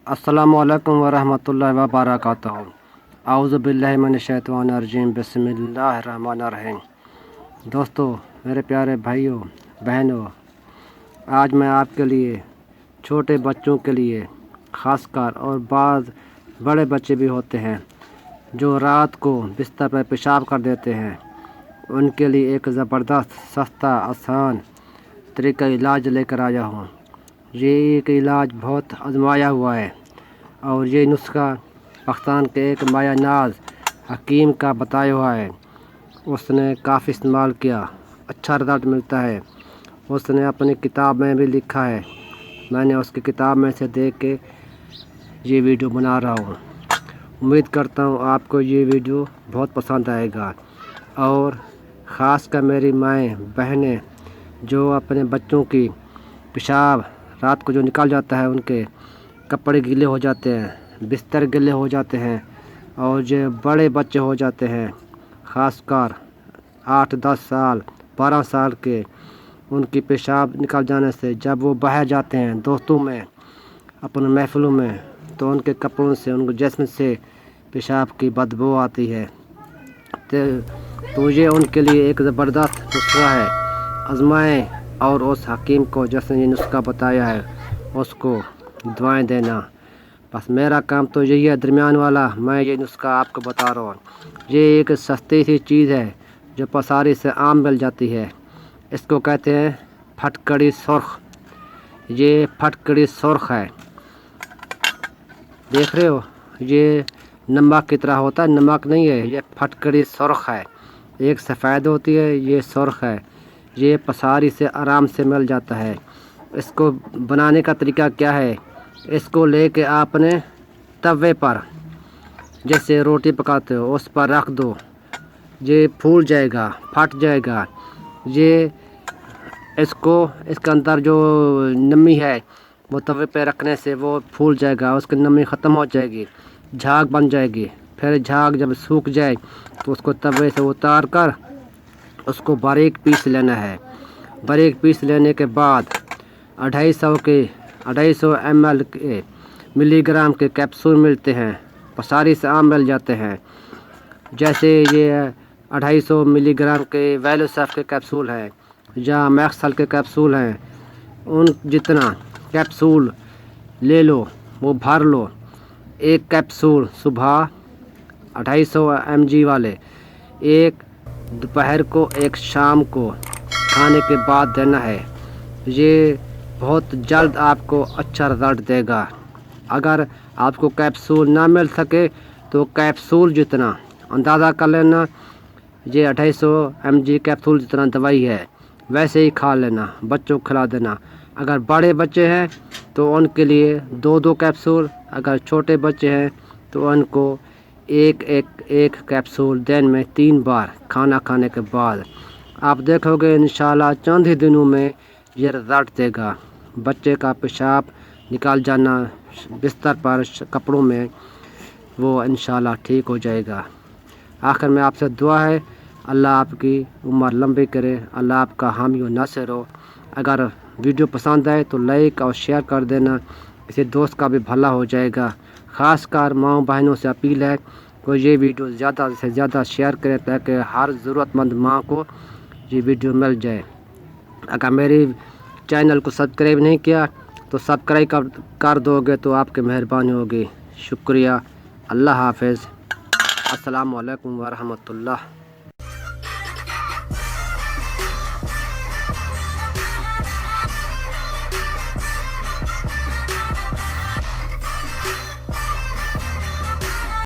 अस्सलामुअलैकुम वरहमतुल्लाहि वबरकातुहू। आऊज़ु बिल्लाहि मिनश्शैतानिर्रजीम, बिस्मिल्लाहिर्रहमानिर्रहीम। दोस्तों, मेरे प्यारे भाइयों बहनों, आज मैं आपके लिए छोटे बच्चों के लिए ख़ासकर और बाद बड़े बच्चे भी होते हैं जो रात को बिस्तर पर पेशाब कर देते हैं, उनके लिए एक ज़बरदस्त सस्ता आसान तरीका इलाज लेकर आया हूँ। ये एक इलाज बहुत आजमाया हुआ है और ये नुस्खा पाकिस्तान के एक माया नाज हकीम का बताया हुआ है। उसने काफ़ी इस्तेमाल किया, अच्छा रिजल्ट मिलता है। उसने अपनी किताब में भी लिखा है, मैंने उसकी किताब में से देख के ये वीडियो बना रहा हूँ। उम्मीद करता हूँ आपको ये वीडियो बहुत पसंद आएगा और ख़ास कर मेरी माएँ बहनें जो अपने बच्चों की पेशाब रात को जो निकल जाता है, उनके कपड़े गीले हो जाते हैं, बिस्तर गीले हो जाते हैं और जो बड़े बच्चे हो जाते हैं ख़ासकर 8-10 साल 12 साल के, उनकी पेशाब निकल जाने से जब वो बाहर जाते हैं दोस्तों में अपने महफिलों में, तो उनके कपड़ों से उनके जिस्म से पेशाब की बदबू आती है। तो ये उनके लिए एक ज़बरदस्त नुस्खा है। आजमाएं और उस हकीम को जिसने ये नुस्खा बताया है उसको दुआएं देना। बस मेरा काम तो यही है दरमियान वाला, मैं ये नुस्खा आपको बता रहा हूँ। ये एक सस्ती सी चीज़ है जो पसारी से आम मिल जाती है। इसको कहते हैं फटकड़ी सुर्ख। ये फटकड़ी सुर्ख है, देख रहे हो, ये नमक की तरह होता है, नमक नहीं है, ये फटकड़ी सुर्ख है। एक सफ़ेद होती है, ये सुर्ख है। ये पसारी से आराम से मिल जाता है। इसको बनाने का तरीका क्या है, इसको लेके आपने तवे पर जैसे रोटी पकाते हो उस पर रख दो, ये फूल जाएगा, फट जाएगा। ये इसके अंदर जो नमी है वो तवे पे रखने से वो फूल जाएगा, उसकी नमी ख़त्म हो जाएगी, झाग बन जाएगी। फिर झाग जब सूख जाए तो उसको तवे से उतार कर उसको बारीक पीस लेना है। बारीक पीस लेने के बाद 250 ml के मिलीग्राम के कैप्सूल मिलते हैं, पसारी से आम मिल जाते हैं। जैसे ये 250 मिलीग्राम के वैलोसफ के कैप्सूल हैं या मैक्सल के कैप्सूल हैं, उन जितना कैप्सूल ले लो वो भर लो। एक कैप्सूल सुबह 250 mg वाले, एक दोपहर को, एक शाम को खाने के बाद देना है। ये बहुत जल्द आपको अच्छा रिज़ल्ट देगा। अगर आपको कैप्सूल ना मिल सके तो कैप्सूल जितना अंदाज़ा कर लेना, ये 250 mg कैप्सूल जितना दवाई है वैसे ही खा लेना, बच्चों को खिला देना। अगर बड़े बच्चे हैं तो उनके लिए 2-2 कैप्सूल, अगर छोटे बच्चे हैं तो उनको एक कैप्सूल दिन में 3 बार खाना खाने के बाद। आप देखोगे इंशाल्लाह चंद ही दिनों में ये रिज़ल्ट देगा। बच्चे का पेशाब निकाल जाना बिस्तर पर कपड़ों में, वो इंशाल्लाह ठीक हो जाएगा। आखिर में आपसे दुआ है, अल्लाह आपकी उम्र लंबी करे, अल्लाह आपका हामी व नासिर हो। अगर वीडियो पसंद आए तो लाइक और शेयर कर देना, इससे दोस्त का भी भला हो जाएगा। ख़ासकर माँ बहनों से अपील है कि ये वीडियो ज़्यादा से ज़्यादा शेयर करें ताकि हर ज़रूरतमंद माँ को ये वीडियो मिल जाए। अगर मेरी चैनल को सब्सक्राइब नहीं किया तो सब्सक्राइब कर दोगे तो आपकी मेहरबानी होगी। शुक्रिया। अल्लाह हाफ़िज़। अस्सलामु अलैकुम वरहमतुल्लाह।